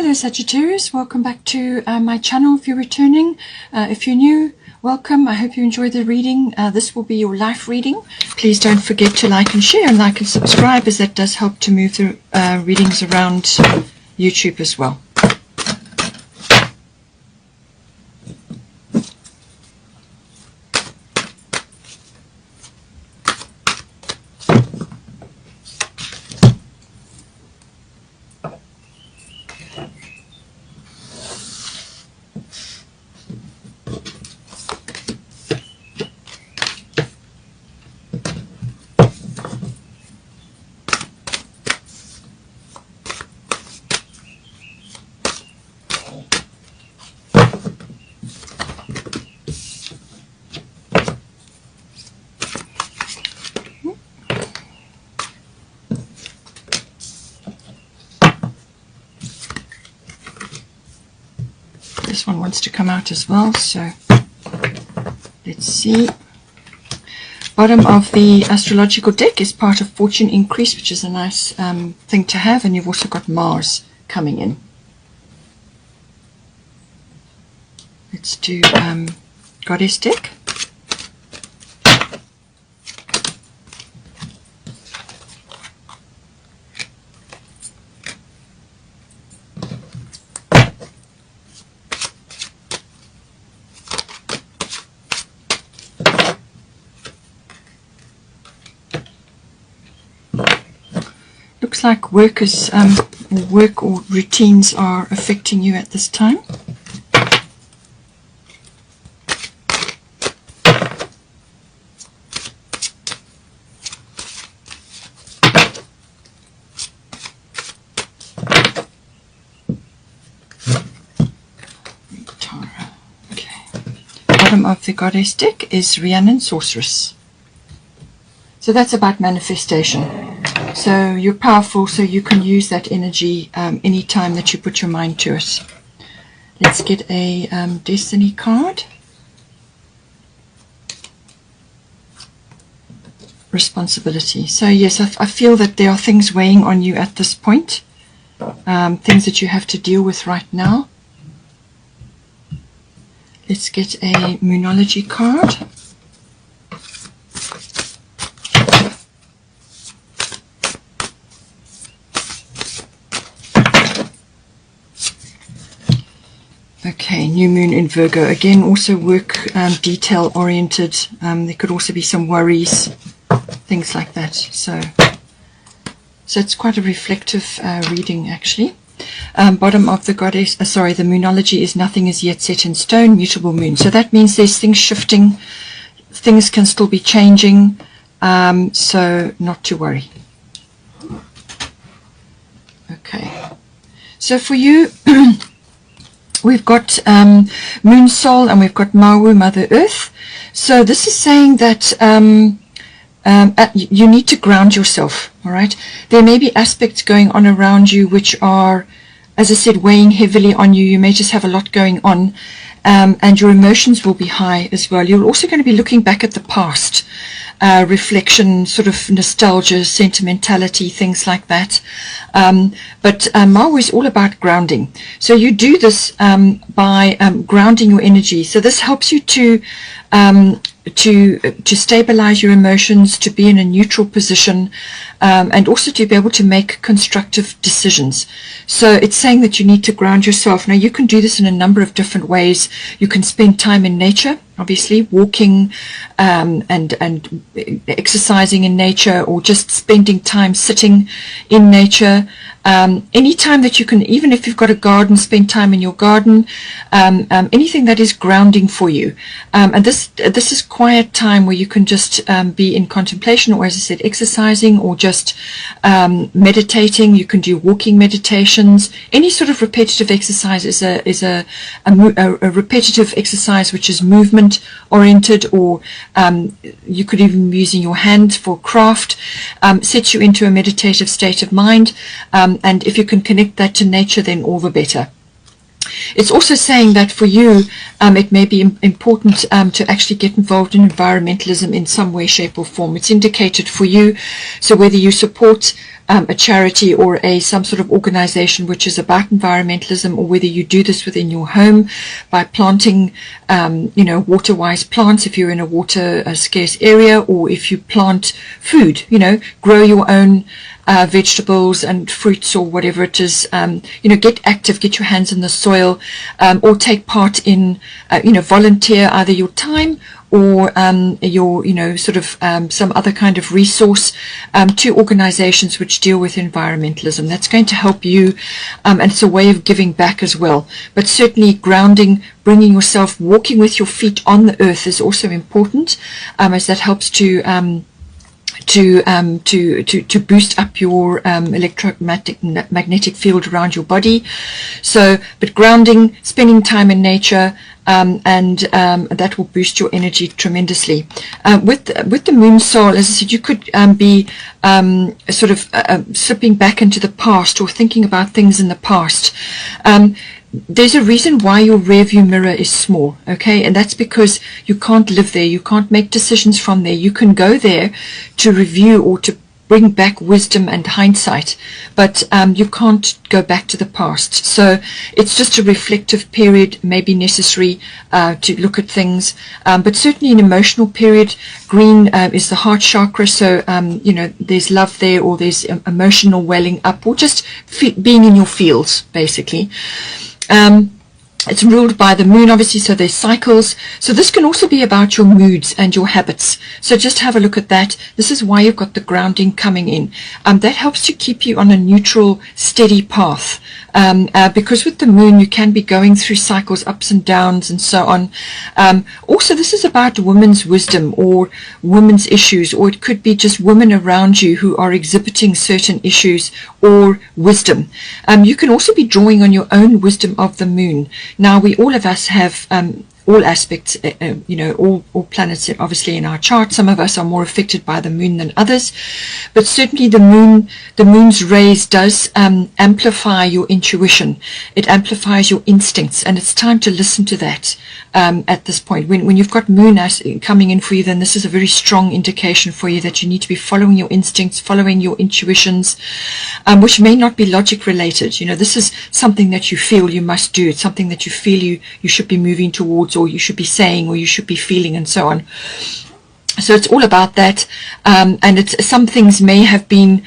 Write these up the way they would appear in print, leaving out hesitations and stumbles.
Hello Sagittarius, welcome back to my channel if you're returning. If you're new, welcome. I hope you enjoy the reading. This will be your life reading. Please don't forget to like and share and like and subscribe, as that does help to move the readings around YouTube as well. This one wants to come out as well, so let's see. Bottom of the astrological deck is part of Fortune Increase, which is a nice thing to have, and you've also got Mars coming in. Let's do Goddess deck. Looks like work or routines are affecting you at this time. Okay. Bottom of the Goddess deck is Rhiannon Sorceress. So that's about manifestation. So you're powerful, so you can use that energy any time that you put your mind to it. Let's get a Destiny card. Responsibility. So yes, I feel that there are things weighing on you at this point. Things that you have to deal with right now. Let's get a Moonology card. Okay, new moon in Virgo. Again, also work detail oriented. There could also be some worries, things like that. So it's quite a reflective reading actually. Bottom of the Goddess, the Moonology is nothing is yet set in stone, mutable moon. So that means there's things shifting, things can still be changing, so not to worry. Okay, so for you, we've got Moon Soul and we've got Mawu, Mother Earth. So this is saying that you need to ground yourself, all right? There may be aspects going on around you which are, as I said, weighing heavily on you. You may just have a lot going on, and your emotions will be high as well. You're also going to be looking back at the past, reflection, sort of nostalgia, sentimentality, things like that. But Mawu is all about grounding. So you do this by grounding your energy. So this helps you to stabilize your emotions, to be in a neutral position, and also to be able to make constructive decisions. So it's saying that you need to ground yourself. Now you can do this in a number of different ways. You can spend time in nature, obviously walking and exercising in nature, or just spending time sitting in nature. Any time that you can, even if you've got a garden, spend time in your garden. Anything that is grounding for you. And this is quiet time where you can just be in contemplation, or as I said, exercising, or just meditating. You can do walking meditations. Any sort of repetitive exercise is a repetitive exercise which is movement oriented, or you could even be using your hand for craft. Sets you into a meditative state of mind, and if you can connect that to nature, then all the better. It's also saying that for you, it may be important to actually get involved in environmentalism in some way, shape or form. It's indicated for you. So whether you support a charity or some sort of organization which is about environmentalism, or whether you do this within your home by planting, water-wise plants if you're in a water scarce area, or if you plant food, grow your own vegetables and fruits or whatever it is, get active, get your hands in the soil, or take part in, volunteer either your time or your, some other kind of resource to organizations which deal with environmentalism. That's going to help you, and it's a way of giving back as well. But certainly grounding, bringing yourself, walking with your feet on the earth is also important, as that helps to boost up your electromagnetic field around your body. So, but grounding, spending time in nature, and that will boost your energy tremendously. With the moon soul, as I said, you could be slipping back into the past or thinking about things in the past. There's a reason why your rear view mirror is small, okay? And that's because you can't live there. You can't make decisions from there. You can go there to review or to bring back wisdom and hindsight, but you can't go back to the past. So it's just a reflective period, maybe necessary to look at things, but certainly an emotional period. Green is the heart chakra, so there's love there, or there's emotional welling up, or just being in your fields, basically. It's ruled by the moon, obviously, so there's cycles. So this can also be about your moods and your habits. So just have a look at that. This is why you've got the grounding coming in. That helps to keep you on a neutral, steady path. Because with the moon, you can be going through cycles, ups and downs, and so on. Also, this is about women's wisdom or women's issues, or it could be just women around you who are exhibiting certain issues or wisdom. You can also be drawing on your own wisdom of the moon. Now, all of us have all aspects, all planets obviously in our chart. Some of us are more affected by the moon than others, but certainly the moon's rays does amplify your intuition. It amplifies your instincts, and it's time to listen to that at this point. When you've got moon coming in for you, then this is a very strong indication for you that you need to be following your instincts, following your intuitions, which may not be logic related. This is something that you feel you must do. It's something that you feel you should be moving towards, or you should be saying, or you should be feeling, and so on. So it's all about that, and some things may have been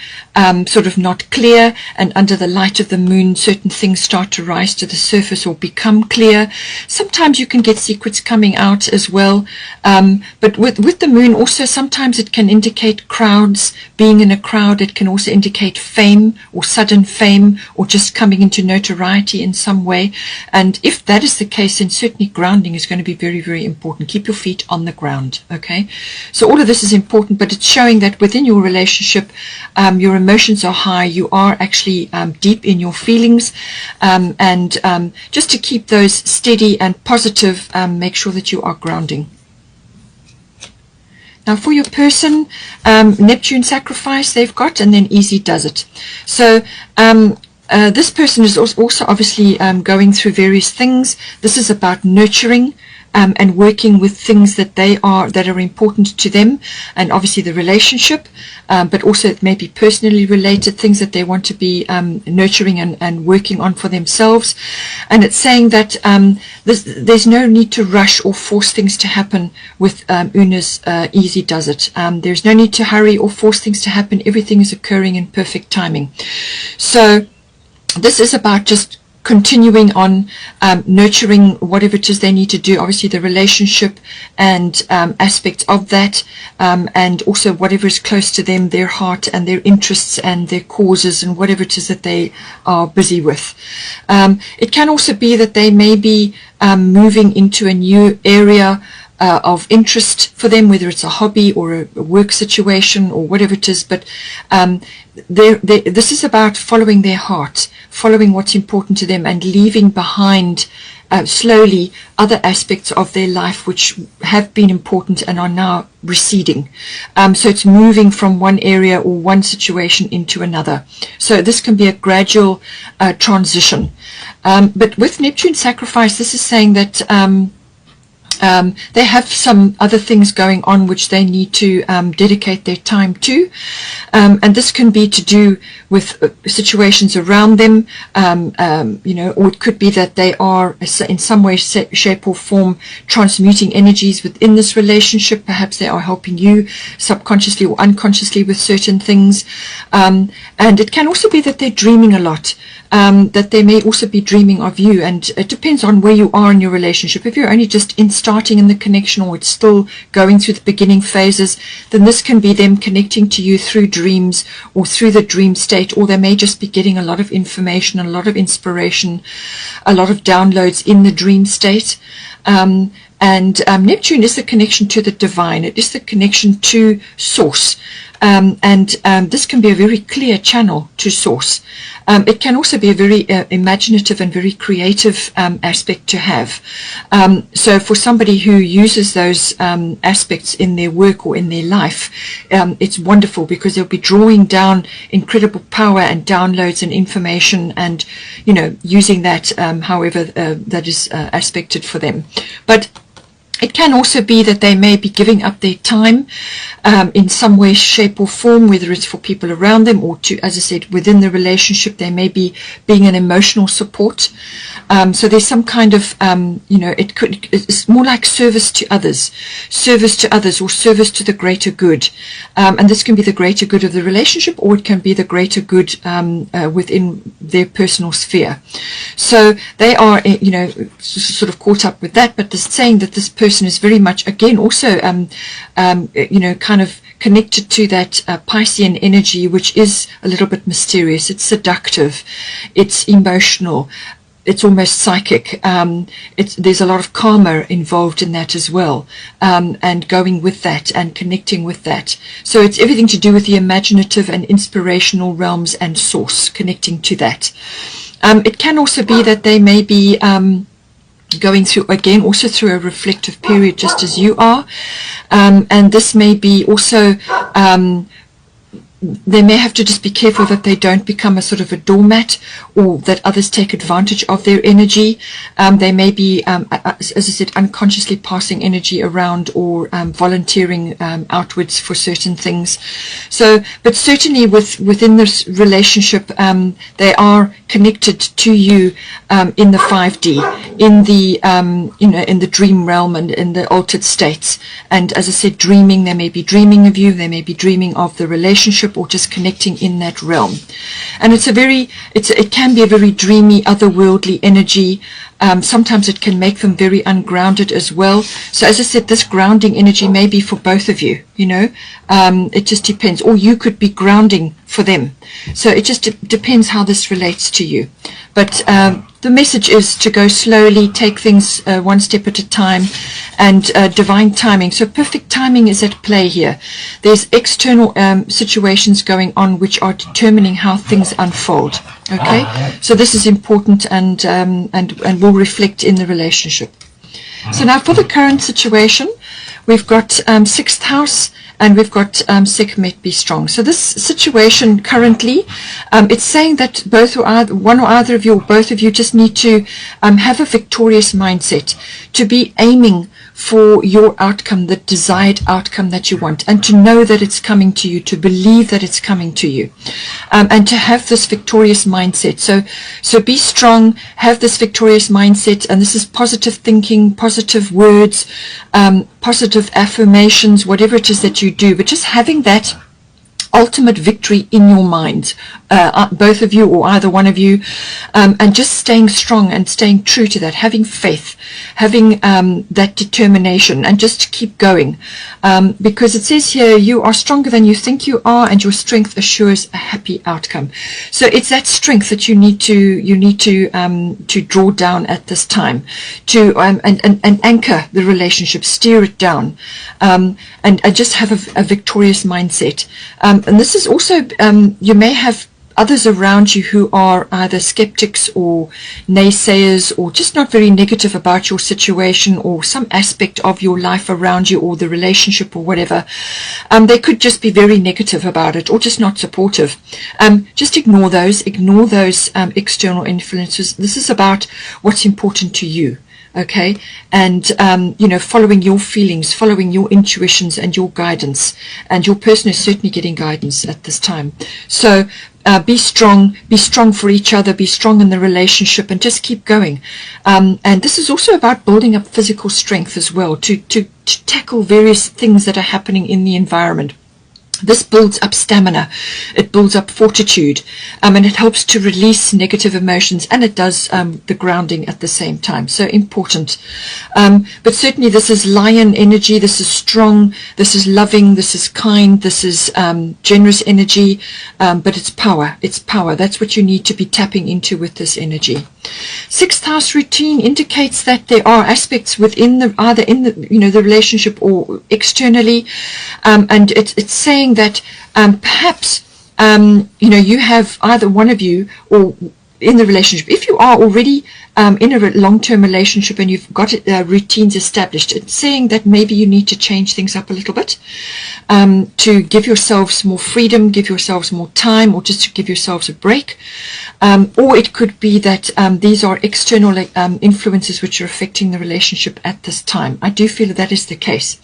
sort of not clear, and under the light of the moon, certain things start to rise to the surface or become clear. Sometimes you can get secrets coming out as well, but with the moon also, sometimes it can indicate crowds, being in a crowd. It can also indicate fame, or sudden fame, or just coming into notoriety in some way. And if that is the case, then certainly grounding is going to be very, very important. Keep your feet on the ground, okay? So all of this is important, but it's showing that within your relationship, your emotions are high. You are actually deep in your feelings, and just to keep those steady and positive, make sure that you are grounding. Now for your person, Neptune sacrifice they've got, and then easy does it. So this person is also obviously going through various things. This is about nurturing and working with things that are important to them, and obviously the relationship, but also it may be personally related things that they want to be nurturing and working on for themselves. And it's saying that there's no need to rush or force things to happen with Una's easy does it. There's no need to hurry or force things to happen. Everything is occurring in perfect timing. So this is about just continuing on nurturing whatever it is they need to do, obviously the relationship and aspects of that, and also whatever is close to them, their heart and their interests and their causes and whatever it is that they are busy with. It can also be that they may be moving into a new area of interest for them, whether it's a hobby or a work situation or whatever it is, but this is about following their heart, following what's important to them, and leaving behind slowly other aspects of their life which have been important and are now receding. So it's moving from one area or one situation into another. So this can be a gradual transition. But with Neptune sacrifice, this is saying that they have some other things going on which they need to dedicate their time to, and this can be to do with situations around them, or it could be that they are in some way, shape or form transmuting energies within this relationship. Perhaps they are helping you subconsciously or unconsciously with certain things, and it can also be that they're dreaming a lot. That they may also be dreaming of you, and it depends on where you are in your relationship. If you're only just starting in the connection, or it's still going through the beginning phases, then this can be them connecting to you through dreams or through the dream state, or they may just be getting a lot of information, a lot of inspiration, a lot of downloads in the dream state. And Neptune is the connection to the divine. It is the connection to source. This can be a very clear channel to source. It can also be a very imaginative and very creative aspect to have. So for somebody who uses those aspects in their work or in their life, it's wonderful, because they'll be drawing down incredible power and downloads and information, and using that however that is aspected for them. But it can also be that they may be giving up their time in some way, shape or form, whether it's for people around them or to, as I said, within the relationship. They may be being an emotional support. So there's some kind of, it's more like service to others or service to the greater good. And this can be the greater good of the relationship, or it can be the greater good within their personal sphere. So they are, sort of caught up with that, but this saying that this person is very much, again, also, kind of connected to that Piscean energy, which is a little bit mysterious. It's seductive. It's emotional. It's almost psychic. There's a lot of karma involved in that as well, and going with that and connecting with that. So it's everything to do with the imaginative and inspirational realms and source, connecting to that. It can also be that they may be going through, again, also through a reflective period, just as you are. And this may be also, they may have to just be careful that they don't become a sort of a doormat, or that others take advantage of their energy. They may be, as I said, unconsciously passing energy around, or volunteering outwards for certain things. So, but certainly within this relationship, they are connected to you in the 5D, in the in the dream realm and in the altered states. And as I said, dreaming, they may be dreaming of you, they may be dreaming of the relationship, or just connecting in that realm. And it can be a very dreamy, otherworldly energy. Sometimes it can make them very ungrounded as well. So as I said, this grounding energy may be for both of you, it just depends. Or you could be grounding for them. So it just depends how this relates to you. But the message is to go slowly, take things one step at a time, and divine timing. So perfect timing is at play here. There's external situations going on which are determining how things unfold. Okay, so this is important and will reflect in the relationship. So now for the current situation, we've got 6th house, and we've got Sekhmet be strong. So this situation currently, it's saying that one or other of you, or both of you, just need to have a victorious mindset, to be aiming for your outcome, the desired outcome that you want, and to know that it's coming to you, to believe that it's coming to you, and to have this victorious mindset. So be strong, have this victorious mindset, and this is positive thinking, positive words, positive affirmations, whatever it is that you do, but just having that ultimate victory in your mind, both of you or either one of you, and just staying strong and staying true to that, having faith, having that determination, and just keep going, because it says here, you are stronger than you think you are, and your strength assures a happy outcome. So it's that strength that you need to draw down at this time, to and anchor the relationship, steer it down, and just have a victorious mindset. And this is also, you may have others around you who are either skeptics or naysayers or just not very negative about your situation or some aspect of your life around you or the relationship or whatever, they could just be very negative about it or just not supportive. Just ignore those external influences. This is about what's important to you. Okay, and following your feelings, following your intuitions and your guidance, and your person is certainly getting guidance at this time. So be strong for each other, be strong in the relationship, and just keep going. And this is also about building up physical strength as well to tackle various things that are happening in the environment. This builds up stamina, it builds up fortitude, and it helps to release negative emotions, and it does the grounding at the same time. So important. But certainly this is lion energy, this is strong, this is loving, this is kind, this is generous energy, but it's power. It's power. That's what you need to be tapping into with this energy. Sixth house routine indicates that there are aspects within either in the relationship or externally, and it's saying that perhaps you have either one of you or in the relationship, if you are already in a long-term relationship and you've got routines established, it's saying that maybe you need to change things up a little bit to give yourselves more freedom, give yourselves more time, or just to give yourselves a break. Or it could be that these are external influences which are affecting the relationship at this time. I do feel that is the case.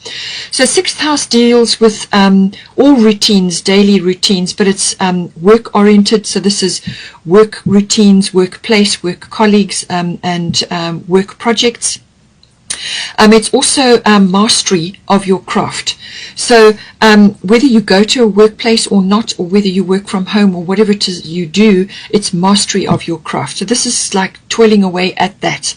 So sixth house deals with all routines, daily routines, but it's work-oriented. So this is work routines, workplace, work colleagues, and work projects. It's also mastery of your craft. So whether you go to a workplace or not, or whether you work from home or whatever it is you do, it's mastery of your craft. So this is like toiling away at that.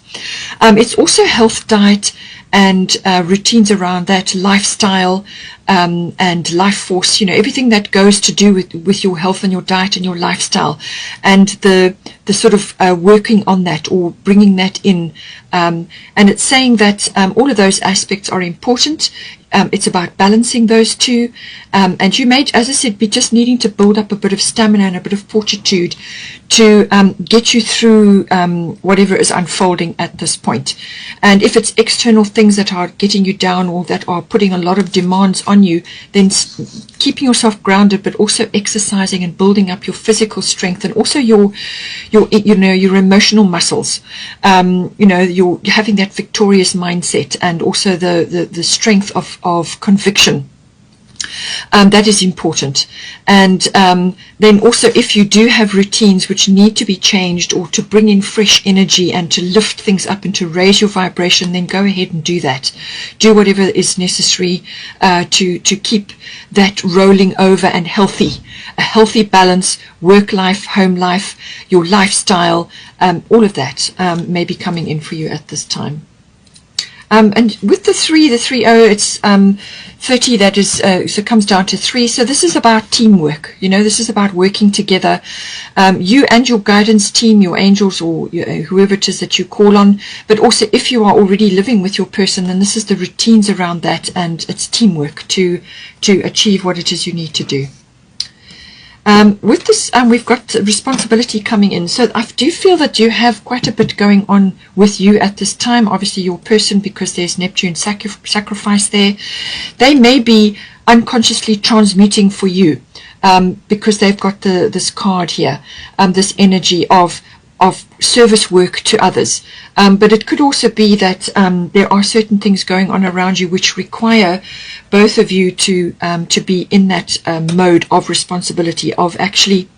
It's also health, diet, and routines around that, lifestyle, and life force, everything that goes to do with your health and your diet and your lifestyle, and the sort of working on that or bringing that in. And it's saying that all of those aspects are important. It's about balancing those two. And you may, as I said, be just needing to build up a bit of stamina and a bit of fortitude to get you through whatever is unfolding at this point. And if it's external things that are getting you down or that are putting a lot of demands on you, then keeping yourself grounded, but also exercising and building up your physical strength and also your emotional muscles. You're having that victorious mindset and also the strength of conviction. That is important. And then also, if you do have routines which need to be changed or to bring in fresh energy and to lift things up and to raise your vibration, then go ahead and do that. Do whatever is necessary to keep that rolling over and healthy. A healthy balance, work life, home life, your lifestyle, all of that may be coming in for you at this time. And with the 30, it's 30, that is, so it comes down to 3. So this is about teamwork. This is about working together. You and your guidance team, your angels, or whoever it is that you call on. But also, if you are already living with your person, then this is the routines around that, and it's teamwork to achieve what it is you need to do. With this, we've got responsibility coming in. So I do feel that you have quite a bit going on with you at this time. Obviously, your person, because there's Neptune sacrifice there. They may be unconsciously transmuting for you because they've got this card here, this energy of service work to others. But it could also be that there are certain things going on around you which require both of you to be in that mode of responsibility, of actually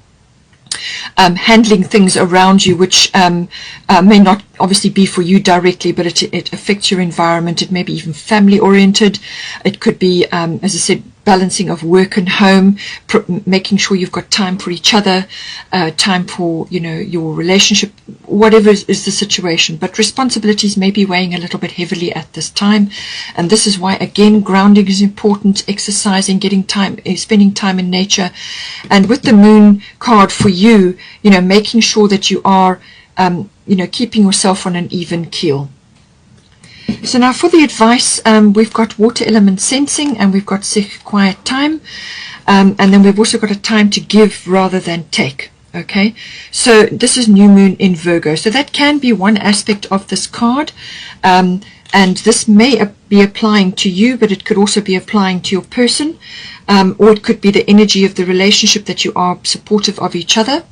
handling things around you which may not obviously be for you directly, but it affects your environment. It may be even family oriented. It could be, as I said, balancing of work and home, making sure you've got time for each other, time for your relationship, whatever is the situation. But responsibilities may be weighing a little bit heavily at this time, and this is why, again, grounding is important, exercising, getting time, spending time in nature. And with the moon card for you, making sure that you are keeping yourself on an even keel. So now for the advice, we've got water element sensing, and we've got quiet time, and then we've also got a time to give rather than take. Okay, so this is new moon in Virgo. So that can be one aspect of this card. And this may be applying to you, but it could also be applying to your person, or it could be the energy of the relationship that you are supportive of each other.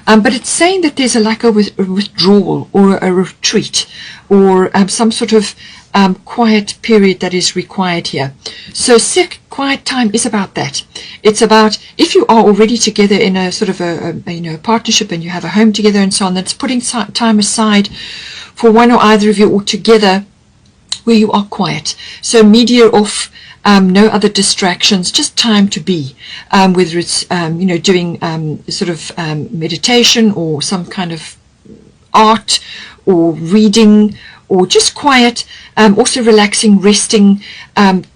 But it's saying that there's a lack of withdrawal or a retreat, or some sort of quiet period that is required here. So quiet time is about that. It's about, if you are already together in a sort of a partnership, and you have a home together and so on, that's putting time aside for one or either of you, or together, where you are quiet. So media off, no other distractions, just time to be, whether it's doing sort of meditation, or some kind of art, or reading, or just quiet, also relaxing, resting,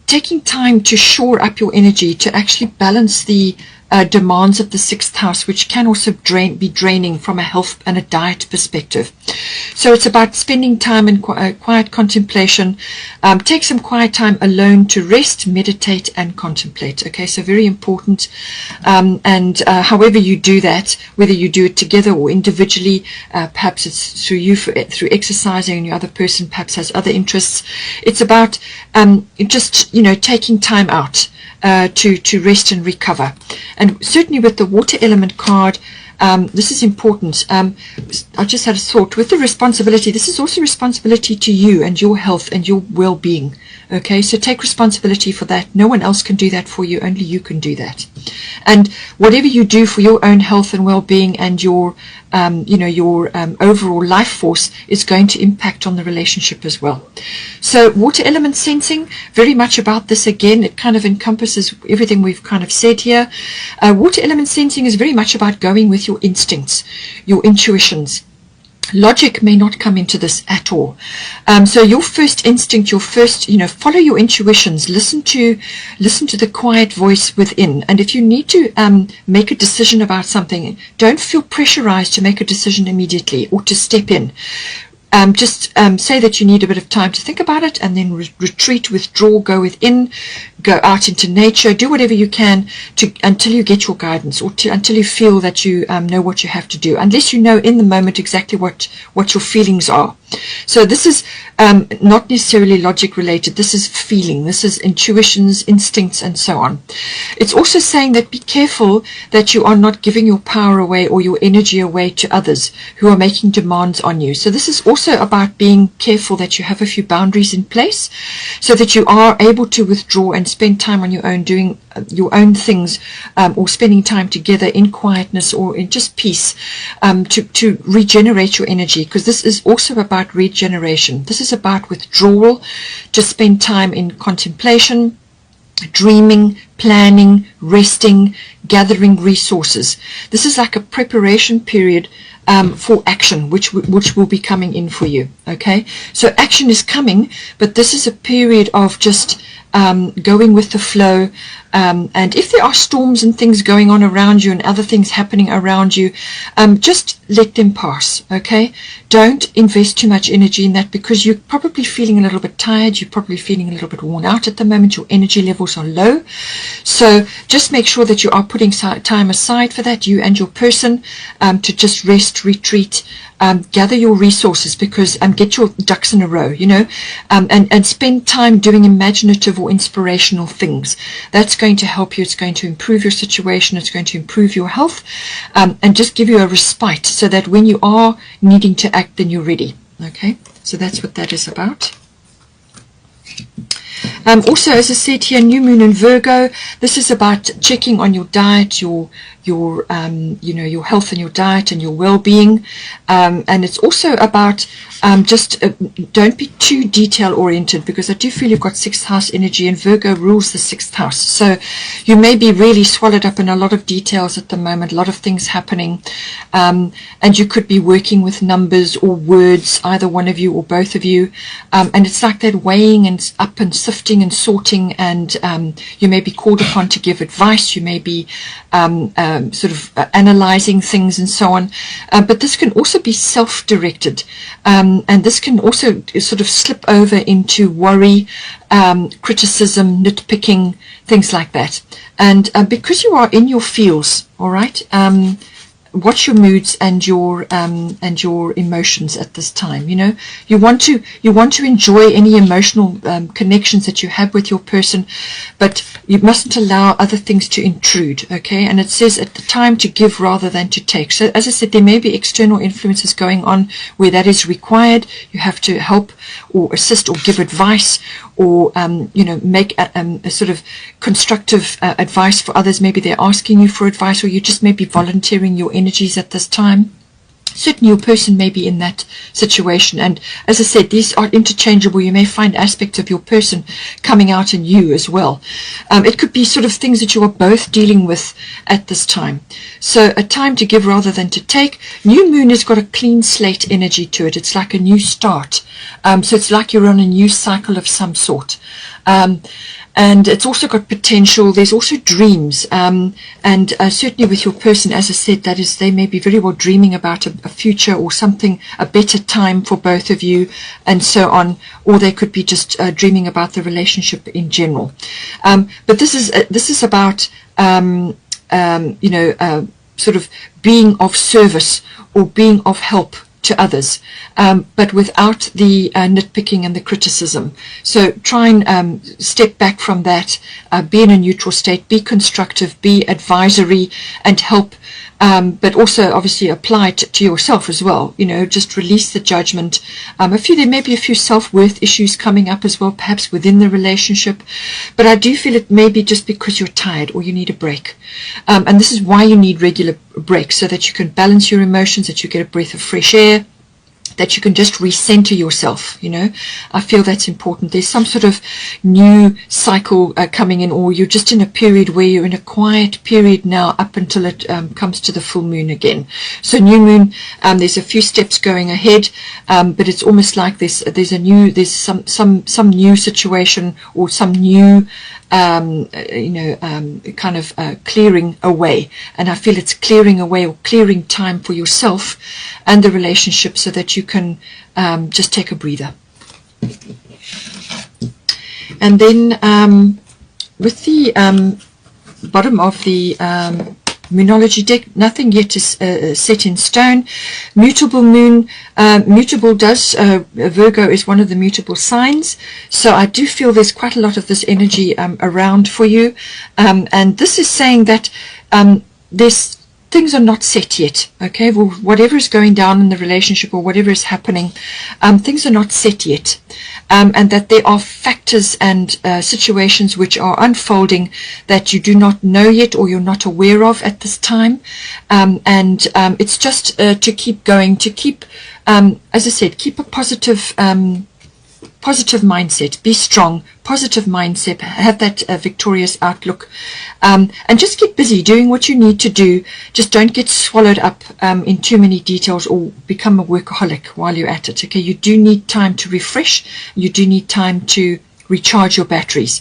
taking time to shore up your energy, to actually balance the demands of the 6th house, which can also be draining from a health and a diet perspective. So it's about spending time in quiet contemplation. Take some quiet time alone to rest, meditate, and contemplate. Okay, so very important. And however you do that, whether you do it together or individually, perhaps it's through you, through exercising, and your other person perhaps has other interests. It's about just taking time out to rest and recover. And certainly with the water element card, this is important. I just had a thought with the responsibility. This is also responsibility to you and your health and your well-being. Okay, so take responsibility for that. No one else can do that for you. Only you can do that. And whatever you do for your own health and well-being and your overall life force is going to impact on the relationship as well. So water element sensing, very much about this again. It kind of encompasses everything we've kind of said here. Water element sensing is very much about going with your instincts, your intuitions. Logic may not come into this at all. So your first instinct, follow your intuitions, listen to the quiet voice within. And if you need to make a decision about something, don't feel pressurized to make a decision immediately or to step in. Just say that you need a bit of time to think about it, and then retreat, withdraw, go within, go out into nature, do whatever you can until you get your guidance, or until you feel that you know what you have to do, unless you know in the moment exactly what your feelings are. So this is not necessarily logic related. This is feeling. This is intuitions, instincts, and so on. It's also saying that be careful that you are not giving your power away or your energy away to others who are making demands on you. So this is also about being careful that you have a few boundaries in place, so that you are able to withdraw and spend time on your own, doing your own things, or spending time together in quietness or in just peace, to regenerate your energy, because this is also about regeneration. This is about withdrawal. Just spend time in contemplation, dreaming, planning, resting, gathering resources. This is like a preparation period for action, which will be coming in for you. Okay, so action is coming, but this is a period of just going with the flow. And if there are storms and things going on around you and other things happening around you, just let them pass. Okay, don't invest too much energy in that, because you're probably feeling a little bit tired, you're probably feeling a little bit worn out at the moment, your energy levels are low. So just make sure that you are putting time aside for that, you and your person, to just rest, retreat, gather your resources, because get your ducks in a row, and spend time doing imaginative or inspirational things. That's going to help you. It's going to improve your situation. It's going to improve your health, and just give you a respite, so that when you are needing to act, then you're ready. Okay, so that's what that is about. Also, as I said here, new moon in Virgo. This is about checking on your diet, your health and your diet and your well-being, and it's also about just don't be too detail oriented, because I do feel you've got 6th house energy, and Virgo rules the 6th house. So you may be really swallowed up in a lot of details at the moment, a lot of things happening, and you could be working with numbers or words, either one of you or both of you, and it's like that weighing and up and sifting and sorting, and you may be called upon to give advice. You may be sort of analyzing things and so on, but this can also be self-directed, and this can also sort of slip over into worry, criticism, nitpicking, things like that. And because you are in your fields, all right, watch your moods and your emotions at this time. You want to enjoy any emotional connections that you have with your person, but you mustn't allow other things to intrude. Okay, and it says at the time to give rather than to take. So as I said, there may be external influences going on where that is required. You have to help or assist or give advice, or make a sort of constructive advice for others. Maybe they're asking you for advice, or you just may be volunteering your energies at this time. Certainly your person may be in that situation, and as I said, these are interchangeable. You may find aspects of your person coming out in you as well. It could be sort of things that you are both dealing with at this time. So a time to give rather than to take. New moon has got a clean slate energy to it. It's like a new start. So it's like you're on a new cycle of some sort. And it's also got potential. There's also dreams, and certainly with your person, as I said, that is, they may be very well dreaming about a future or something, a better time for both of you, and so on. Or they could be just dreaming about the relationship in general. But this is about sort of being of service or being of help to others, but without the nitpicking and the criticism. So try and step back from that, be in a neutral state, be constructive, be advisory and help, but also obviously apply it to yourself as well. Just release the judgment. There may be a few self-worth issues coming up as well, perhaps within the relationship, but I do feel it may be just because you're tired or you need a break, and this is why you need regular breaks, so that you can balance your emotions, that you get a breath of fresh air, that you can just recenter yourself. I feel that's important. There's some sort of new cycle coming in, or you're just in a period where you're in a quiet period now up until it comes to the full moon again. So new moon, there's a few steps going ahead, but it's almost like there's some new situation or some new kind of clearing away, and I feel it's clearing away or clearing time for yourself and the relationship, so that you can just take a breather. And then with the bottom of the Moonology deck, nothing yet is set in stone. Mutable moon, mutable does, Virgo is one of the mutable signs, so I do feel there's quite a lot of this energy around for you, and this is saying that things are not set yet. Okay, well, whatever is going down in the relationship or whatever is happening, things are not set yet, and that there are factors and situations which are unfolding that you do not know yet or you're not aware of at this time, and it's just to keep going, to keep, as I said, keep a positive mindset, be strong, positive mindset, have that victorious outlook, and just get busy doing what you need to do. Just don't get swallowed up in too many details or become a workaholic while you're at it. Okay, you do need time to refresh, you do need time to recharge your batteries,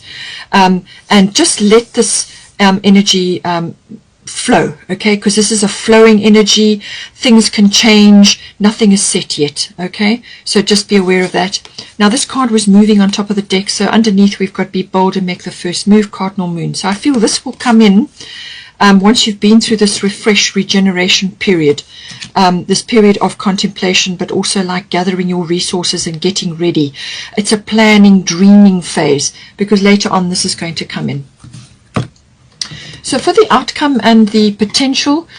and just let this energy flow, okay, because this is a flowing energy. Things can change, nothing is set yet. Okay, so just be aware of that. Now this card was moving on top of the deck, so underneath we've got be bold and make the first move, cardinal moon. So I feel this will come in once you've been through this refresh regeneration period, this period of contemplation, but also like gathering your resources and getting ready. It's a planning, dreaming phase, because later on this is going to come in. So for the outcome and the potential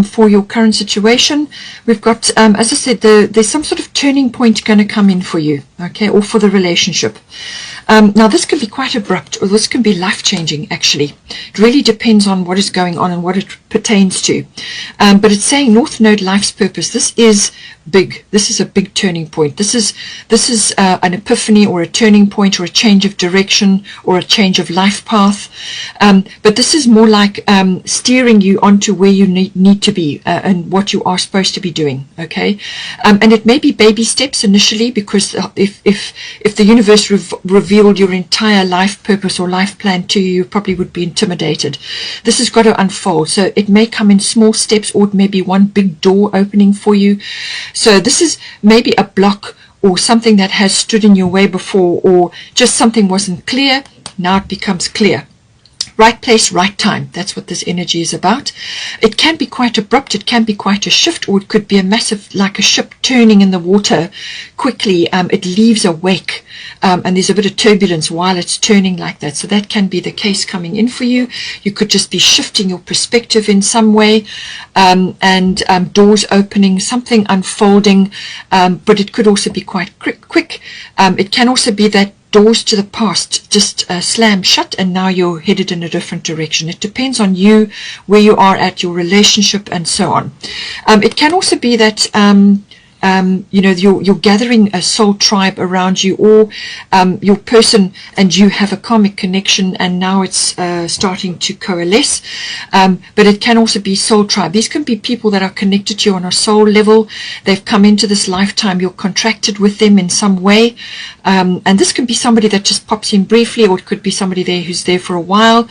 for your current situation, we've got, as I said, there's some sort of turning point going to come in for you, okay, or for the relationship. Now this can be quite abrupt, or this can be life-changing actually. It really depends on what is going on and what it pertains to. But it's saying North Node, life's purpose. This is big. This is a big turning point. This is an epiphany or a turning point or a change of direction or a change of life path. But this is more like steering you onto where you need to be and what you are supposed to be doing. Okay, and it may be baby steps initially, because if the universe revealed your entire life purpose or life plan to you, you probably would be intimidated. This has got to unfold, so it may come in small steps, or it may be one big door opening for you. So this is maybe a block or something that has stood in your way before, or just something wasn't clear. Now it becomes clear. right place, right time. That's what this energy is about. It can be quite abrupt, it can be quite a shift, or it could be a massive, like a ship turning in the water quickly. It leaves a wake, and there's a bit of turbulence while it's turning like that. So that can be the case coming in for you. You could just be shifting your perspective in some way, and doors opening, something unfolding, but it could also be quite quick. It can also be that doors to the past just slam shut, and now you're headed in a different direction. It depends on you, where you are at your relationship, and so on. It can also be that you're gathering a soul tribe around you, or your person and you have a karmic connection, and now it's starting to coalesce. But it can also be soul tribe. These can be people that are connected to you on a soul level. They've come into this lifetime. You're contracted with them in some way. And this can be somebody that just pops in briefly, or it could be somebody there who's there for a while,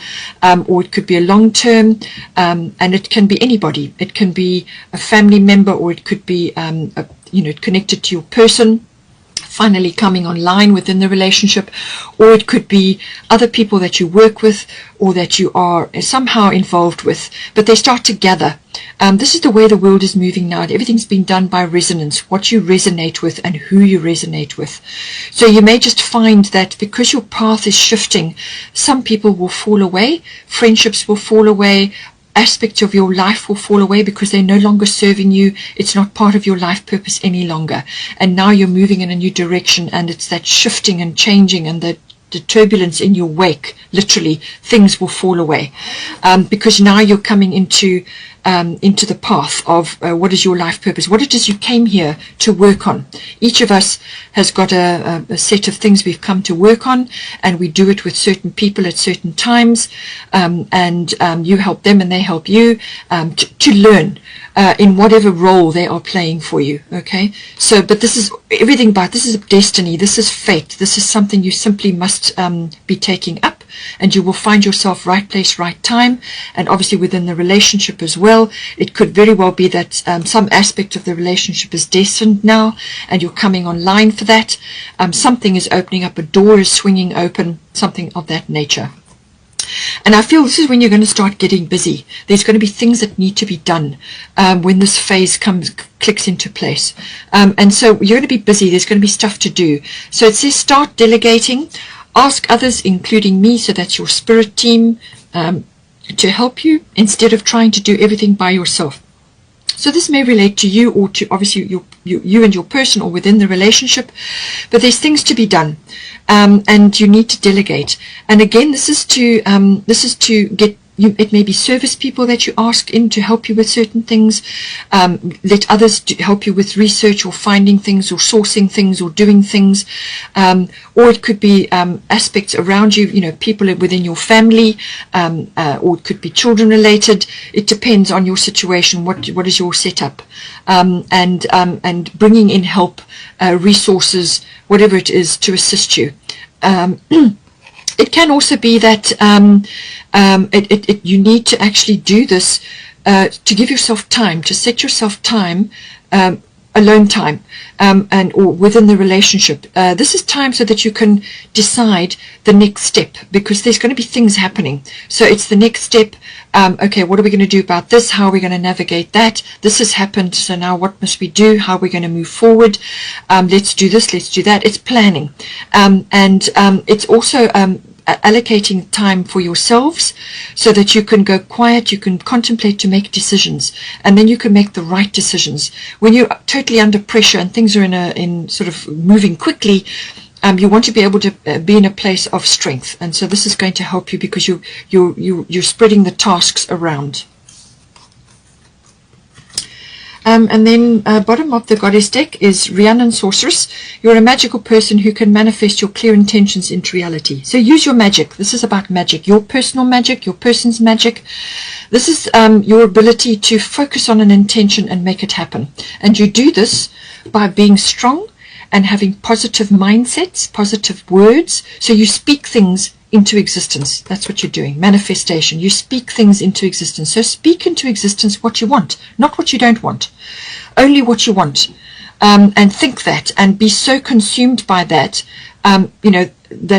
or it could be a long term, and it can be anybody. It can be a family member, or it could be connected to your person finally coming online within the relationship, or it could be other people that you work with or that you are somehow involved with, but they start to gather. This is the way the world is moving now. Everything's been done by resonance, what you resonate with and who you resonate with. So you may just find that because your path is shifting, some people will fall away, friendships will fall away, aspects of your life will fall away because they're no longer serving you. It's not part of your life purpose any longer. And now you're moving in a new direction, and it's that shifting and changing and the turbulence in your wake. Literally, things will fall away because now you're coming into the path of what is your life purpose, what it is you came here to work on. Each of us has got a set of things we've come to work on, and we do it with certain people at certain times, and you help them and they help you to learn in whatever role they are playing for you. Okay, so but this is everything about this is destiny, this is fate, this is something you simply must be taking up, and you will find yourself right place, right time. And obviously within the relationship as well, it could very well be that some aspect of the relationship is destined now, and you're coming online for that. Something is opening up, a door is swinging open, something of that nature. And I feel this is when you're going to start getting busy. There's going to be things that need to be done when this phase clicks into place. And so you're going to be busy. There's going to be stuff to do. So it says start delegating. Ask others, including me, so that's your spirit team, to help you instead of trying to do everything by yourself. So this may relate to you, or to obviously you and your person, or within the relationship, but there's things to be done, and you need to delegate. And again, this is to get you. It may be service people that you ask in to help you with certain things. Let others help you with research or finding things or sourcing things or doing things, or it could be aspects around you, people within your family, or it could be children related. It depends on your situation. What is your setup, and bringing in help, resources, whatever it is to assist you. It can also be that you need to actually do this to give yourself time, to set yourself time, alone time, or within the relationship. This is time so that you can decide the next step, because there's going to be things happening. So it's the next step. Okay, what are we going to do about this? How are we going to navigate that? This has happened, so now what must we do? How are we going to move forward? Let's do this, let's do that. It's planning. And it's also allocating time for yourselves so that you can go quiet, you can contemplate to make decisions, and then you can make the right decisions. When you're totally under pressure and things are in sort of moving quickly, you want to be able to be in a place of strength, and so this is going to help you because you're spreading the tasks around. And then bottom of the goddess deck is Rhiannon Sorceress. You're a magical person who can manifest your clear intentions into reality. So use your magic. This is about magic, your personal magic, your person's magic. This is your ability to focus on an intention and make it happen. And you do this by being strong and having positive mindsets, positive words. So you speak things into existence. That's what you're doing. Manifestation. You speak things into existence. So speak into existence what you want, not what you don't want. Only what you want. And think that, and be so consumed by that.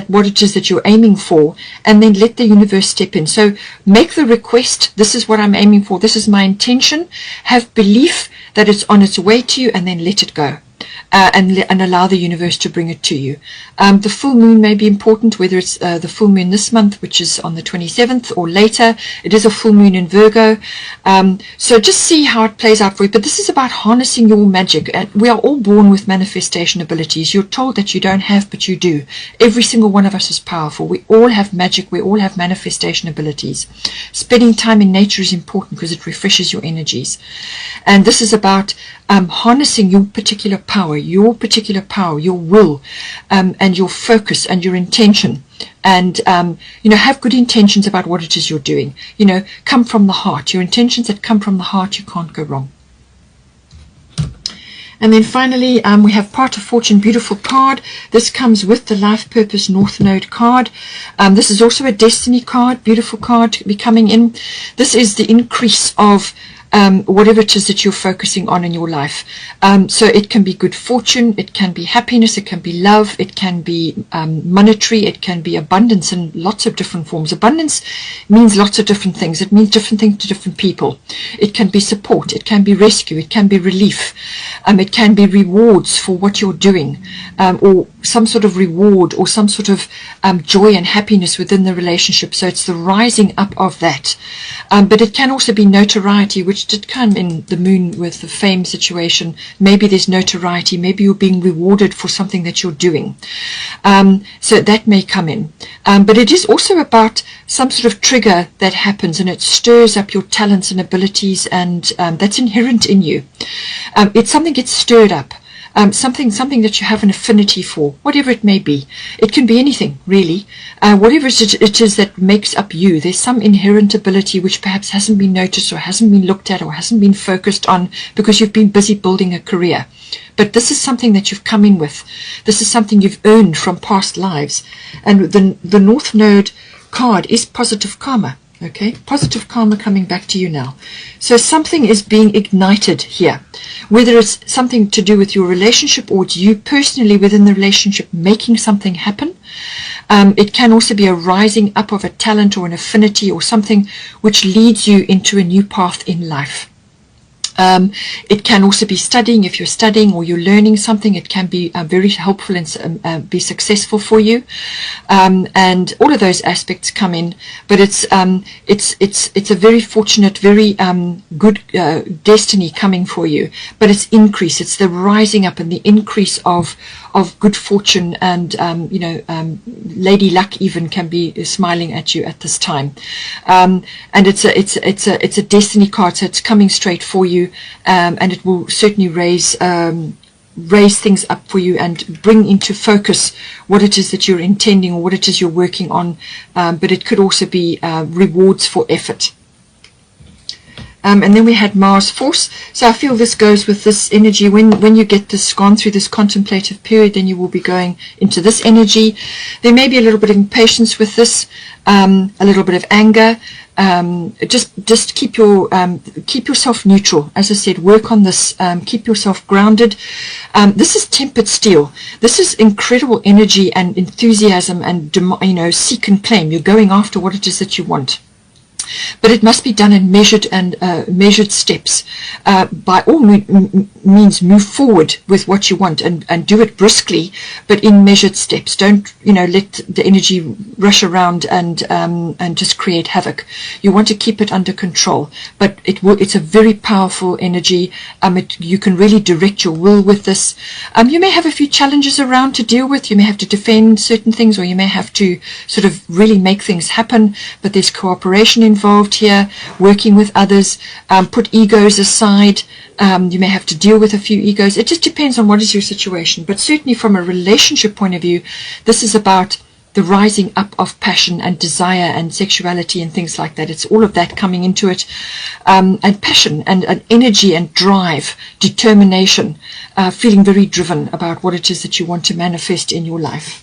what it is that you're aiming for, and then let the universe step in. So make the request, this is what I'm aiming for, this is my intention, have belief that it's on its way to you, and then let it go. And allow the universe to bring it to you. The full moon may be important, whether it's the full moon this month, which is on the 27th, or later. It is a full moon in Virgo. So just see how it plays out for you. But this is about harnessing your magic. And we are all born with manifestation abilities. You're told that you don't have, but you do. Every single one of us is powerful. We all have magic. We all have manifestation abilities. Spending time in nature is important because it refreshes your energies. And this is about harnessing your particular power, your will, and your focus and your intention. And, have good intentions about what it is you're doing. Come from the heart. Your intentions that come from the heart, you can't go wrong. And then finally, we have Part of Fortune, beautiful card. This comes with the Life Purpose North Node card. This is also a Destiny card, beautiful card to be coming in. This is the increase of whatever it is that you're focusing on in your life. So it can be good fortune, it can be happiness, it can be love, it can be monetary, it can be abundance in lots of different forms. Abundance means lots of different things. It means different things to different people. It can be support, it can be rescue, it can be relief, it can be rewards for what you're doing, or some sort of reward or some sort of joy and happiness within the relationship. So it's the rising up of that. But it can also be notoriety, which did come in the moon with the fame situation. Maybe there's notoriety, maybe you're being rewarded for something that you're doing. So that may come in. But it is also about some sort of trigger that happens, and it stirs up your talents and abilities, and that's inherent in you. It's something gets stirred up. Something that you have an affinity for, whatever it may be. It can be anything, really. Whatever it is that makes up you. There's some inherent ability which perhaps hasn't been noticed or hasn't been looked at or hasn't been focused on because you've been busy building a career. But this is something that you've come in with. This is something you've earned from past lives. And the North Node card is positive karma. Okay, positive karma coming back to you now. So something is being ignited here, whether it's something to do with your relationship or it's you personally within the relationship making something happen. It can also be a rising up of a talent or an affinity or something which leads you into a new path in life. It can also be studying. If you're studying or you're learning something, it can be very helpful and be successful for you. And all of those aspects come in. But it's a very fortunate, very good destiny coming for you. But it's increase. It's the rising up and the increase of good fortune, and Lady Luck even can be smiling at you at this time. And it's a destiny card, so it's coming straight for you. And it will certainly raise things up for you and bring into focus what it is that you're intending or what it is you're working on. But it could also be rewards for effort. And then we had Mars Force. So I feel this goes with this energy. When you get this gone through this contemplative period, then you will be going into this energy. There may be a little bit of impatience with this, a little bit of anger. Just keep yourself neutral. As I said, work on this. Keep yourself grounded. This is tempered steel. This is incredible energy and enthusiasm and seek and claim. You're going after what it is that you want. But it must be done in measured steps. By all means, move forward with what you want and do it briskly, but in measured steps. Don't let the energy rush around and just create havoc. You want to keep it under control. But it's a very powerful energy. You can really direct your will with this. You may have a few challenges around to deal with. You may have to defend certain things, or you may have to sort of really make things happen. But there's cooperation involved here, working with others, put egos aside. You may have to deal with a few egos. It just depends on what is your situation. But certainly from a relationship point of view, this is about the rising up of passion and desire and sexuality and things like that. It's all of that coming into it. And passion and energy and drive, determination, feeling very driven about what it is that you want to manifest in your life.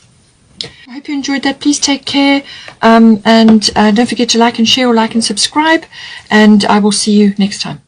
I hope you enjoyed that. Please take care, and don't forget to like and share, or like and subscribe, and I will see you next time.